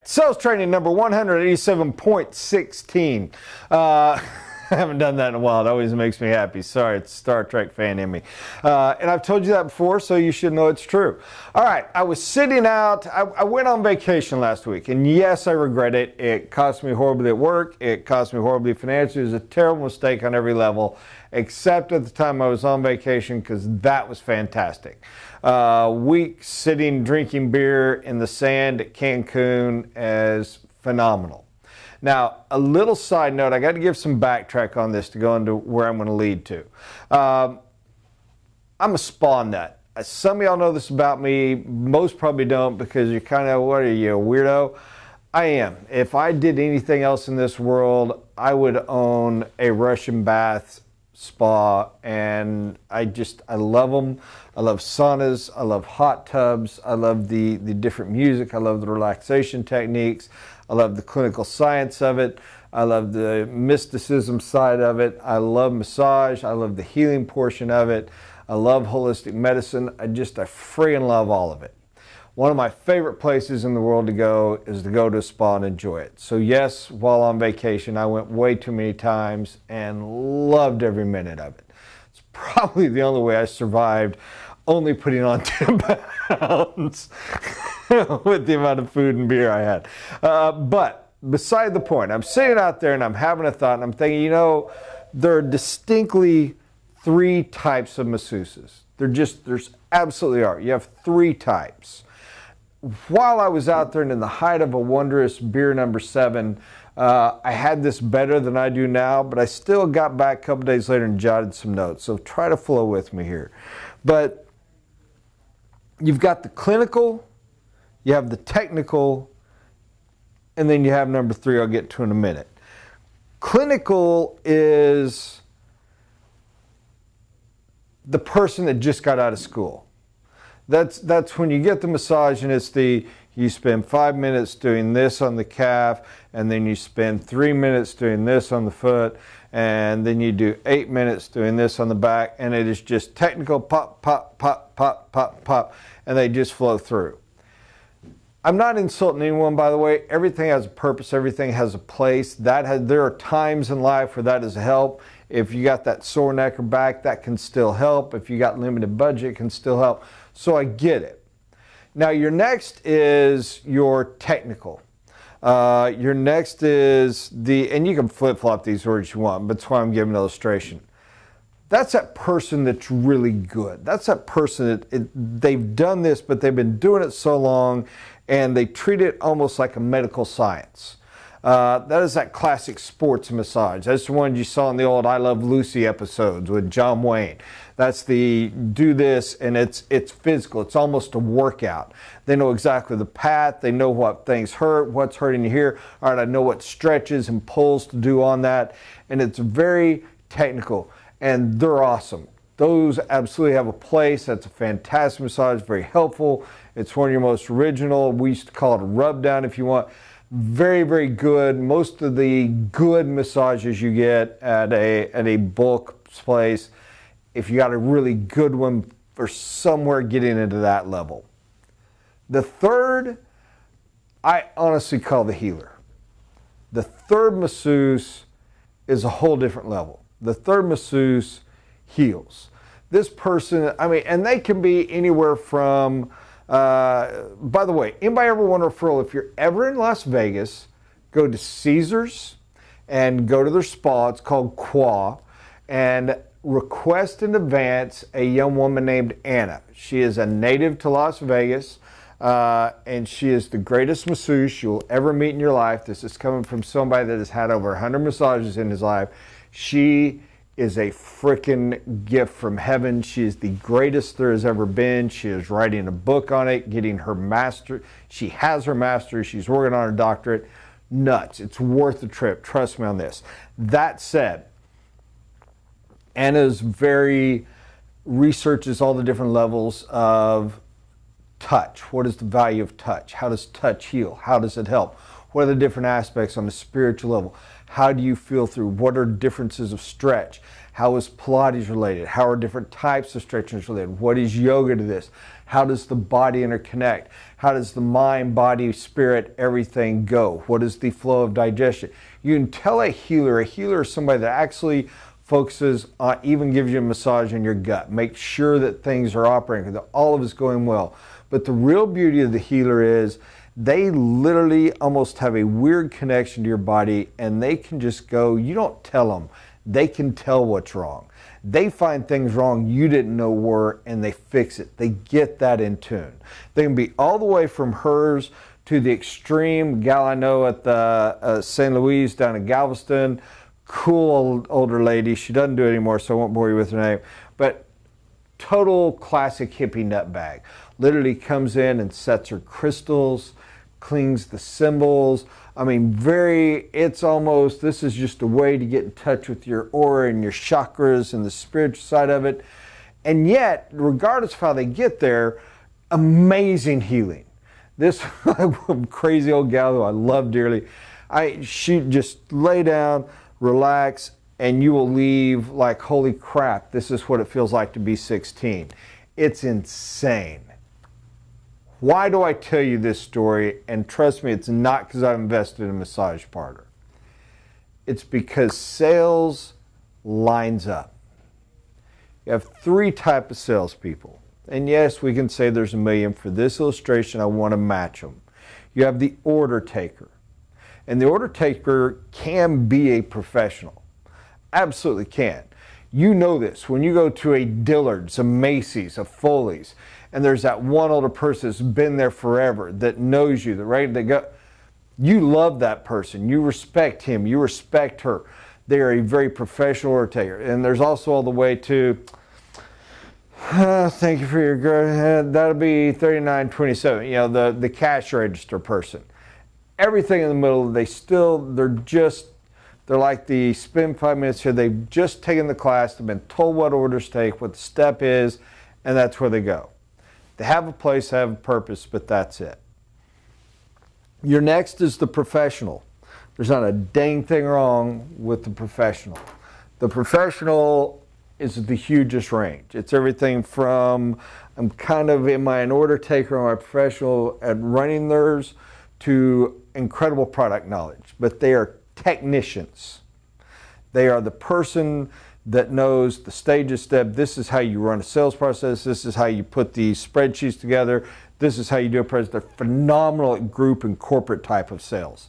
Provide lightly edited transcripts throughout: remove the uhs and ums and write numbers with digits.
Sales training number 187.16. I haven't done that in a while. It always makes me happy. Sorry, it's a Star Trek fan in me. And I've told you that before, so you should know it's true. All right, I was sitting out. I went on vacation last week, and yes, I regret it. It cost me horribly at work. It cost me horribly financially. It was a terrible mistake on every level, except at the time I was on vacation, because that was fantastic. Week sitting, drinking beer in the sand at Cancun is phenomenal. Now, a little side note, I got to give some backtrack on this to go into where I'm going to lead to. I'm a spa nut. Some of y'all know this about me. Most probably don't, because you're kind of, what are you, a weirdo? I am. If I did anything else in this world, I would own a Russian bath spa, and I love them. I love saunas. I love hot tubs. I love the different music. I love the relaxation techniques. I love the clinical science of it. I love the mysticism side of it. I love massage. I love the healing portion of it. I love holistic medicine. I freaking love all of it. One of my favorite places in the world to go is to go to a spa and enjoy it. So yes, while on vacation, I went way too many times and loved every minute of it. It's probably the only way I survived only putting on 10 pounds with the amount of food and beer I had. But beside the point, I'm sitting out there and I'm having a thought, and I'm thinking, there are distinctly three types of masseuses. There's absolutely are. You have three types. While I was out there and in the height of a wondrous beer number 7, I had this better than I do now, but I still got back a couple days later and jotted some notes. So try to flow with me here. But you've got the clinical, you have the technical, and then you have number 3 I'll get to in a minute. Clinical is the person that just got out of school. That's when you get the massage, and it's you spend 5 minutes doing this on the calf, and then you spend 3 minutes doing this on the foot, and then you do 8 minutes doing this on the back, and it is just technical pop, pop, pop, pop, pop, pop, and they just flow through. I'm not insulting anyone, by the way. Everything has a purpose. Everything has a place. There are times in life where that is a help. If you got that sore neck or back, that can still help. If you got limited budget, it can still help. So I get it. Now your next is your technical. Your next is and you can flip-flop these words you want, but that's why I'm giving an illustration. That's that person that's really good. That's that person that they've done this, but they've been doing it so long, and they treat it almost like a medical science. That is that classic sports massage. That's the one you saw in the old I Love Lucy episodes with John Wayne. That's the do this, and it's physical. It's almost a workout. They know exactly the path. They know what things hurt, what's hurting you here. All right, I know what stretches and pulls to do on that. And it's very technical, and they're awesome. Those absolutely have a place. That's a fantastic massage, very helpful. It's one of your most original. We used to call it a rub down if you want. Very, very good. Most of the good massages you get at a bulk place, if you got a really good one for somewhere getting into that level. The third, I honestly call the healer. The third masseuse is a whole different level. The third masseuse heals. This person, and they can be anywhere from, by the way, anybody ever want a referral? If you're ever in Las Vegas, go to Caesars and go to their spa. It's called Qua, and request in advance a young woman named Anna. She is a native to Las Vegas, and she is the greatest masseuse you'll ever meet in your life. This is coming from somebody that has had over 100 massages in his life. She is a freaking gift from heaven. She is the greatest there has ever been. She is writing a book on it, getting her master. She has her master's. She's working on her doctorate. Nuts. It's worth the trip. Trust me on this. That said, Anna's researches all the different levels of touch. What is the value of touch? How does touch heal? How does it help? What are the different aspects on the spiritual level? How do you feel through? What are differences of stretch? How is Pilates related? How are different types of stretches related? What is yoga to this? How does the body interconnect? How does the mind, body, spirit, everything go? What is the flow of digestion? You can tell a healer is somebody that actually focuses on, even gives you a massage in your gut. Make sure that things are operating, that all of it's going well. But the real beauty of the healer is they literally almost have a weird connection to your body, and they can just go, you don't tell them. They can tell what's wrong. They find things wrong you didn't know were, and they fix it. They get that in tune. They can be all the way from hers to the extreme gal I know at the St. Louis down in Galveston. Cool older lady. She doesn't do it anymore, so I won't bore you with her name. But total classic hippie nutbag. Literally comes in and sets her crystals, cleans the symbols. I mean, it's almost, this is just a way to get in touch with your aura and your chakras and the spiritual side of it. And yet, regardless of how they get there, amazing healing. This crazy old gal who I love dearly, she just lay down, relax, and you will leave like, holy crap, this is what it feels like to be 16. It's insane. Why do I tell you this story? And trust me, it's not because I've invested in a massage parlor. It's because sales lines up. You have three types of salespeople. And yes, we can say there's a million. For this illustration, I want to match them. You have the order taker. And the order taker can be a professional. Absolutely can. You know this. When you go to a Dillard's, a Macy's, a Foley's, and there's that one older person that's been there forever, that knows you, you love that person. You respect him. You respect her. They are a very professional order taker. And there's also all the way to, thank you for your girl. That'll be $39.27. You know, the cash register person. Everything in the middle, they're like the spend 5 minutes here. They've just taken the class. They've been told what orders take, what the step is, and that's where they go. They have a place, they have a purpose, but that's it. Your next is the professional. There's not a dang thing wrong with the professional. The professional is the hugest range. It's everything from, am I an order taker, am I a professional at running theirs, to incredible product knowledge. But they are technicians. They are the person that knows the stages, step. This is how you run a sales process. This is how you put these spreadsheets together. This is how you do a presentation. They're phenomenal at group and corporate type of sales.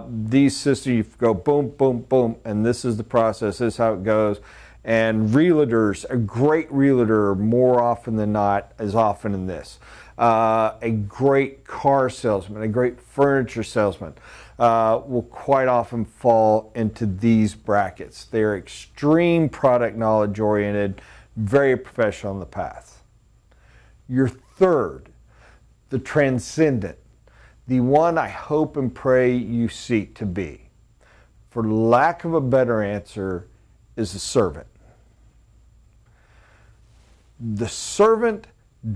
These systems, you go boom, boom, boom, and this is the process. This is how it goes. And realtors, a great realtor more often than not is often in this. A great car salesman, a great furniture salesman will quite often fall into these brackets. They're extreme product knowledge oriented, very professional on the path. Your third, the transcendent, the one I hope and pray you seek to be, for lack of a better answer, is the servant. The servant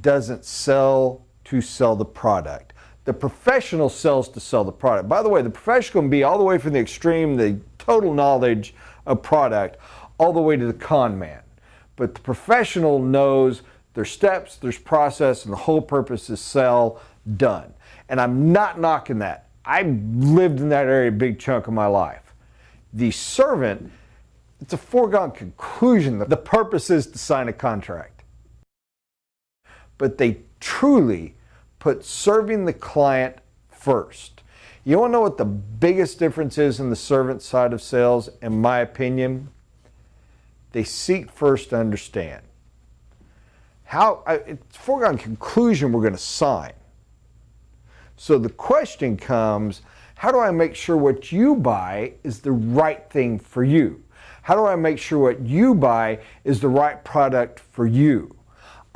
doesn't sell to sell the product. The professional sells to sell the product. By the way, the professional can be all the way from the extreme, the total knowledge of product, all the way to the con man. But the professional knows there's steps, there's process, and the whole purpose is sell, done. And I'm not knocking that. I lived in that area a big chunk of my life. The servant, it's a foregone conclusion. The purpose is to sign a contract. But they truly put serving the client first. You want to know what the biggest difference is in the servant side of sales, in my opinion? They seek first to understand. It's a foregone conclusion we're going to sign. So the question comes, how do I make sure what you buy is the right thing for you? How do I make sure what you buy is the right product for you?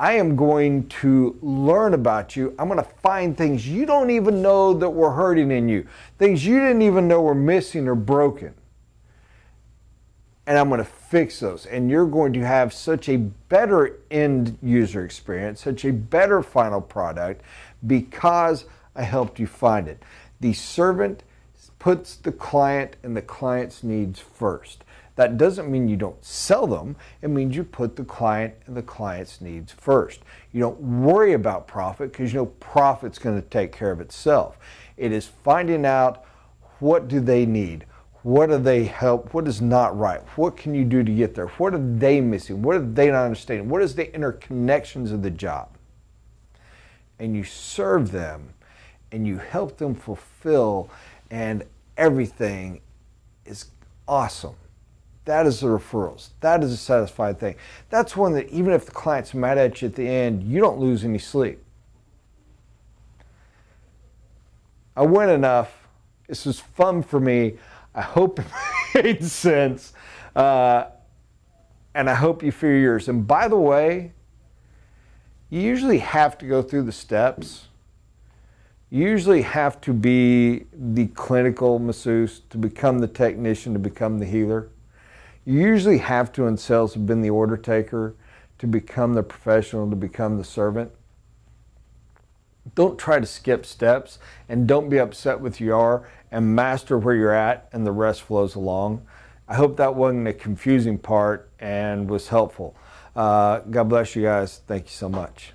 I am going to learn about you. I'm going to find things you don't even know that were hurting in you, things you didn't even know were missing or broken. and I'm going to fix those. And you're going to have such a better end user experience, such a better final product because I helped you find it. The servant puts the client and the client's needs first. That doesn't mean you don't sell them. It means you put the client and the client's needs first. You don't worry about profit because you know profit's going to take care of itself. It is finding out what do they need. What do they help? What is not right? What can you do to get there? What are they missing? What are they not understanding? What is the interconnections of the job? And you serve them and you help them fulfill, and everything is awesome. That is the referrals. That is a satisfied thing. That's one that even if the client's mad at you at the end, you don't lose any sleep. I went enough. This was fun for me. I hope it made sense, and I hope you feel yours. And by the way, you usually have to go through the steps. You usually have to be the clinical masseuse to become the technician, to become the healer. You usually have to, in sales, have been the order taker to become the professional, to become the servant. Don't try to skip steps, and don't be upset with you are, and master where you're at, and the rest flows along. I hope that wasn't a confusing part and was helpful. God bless you guys. Thank you so much.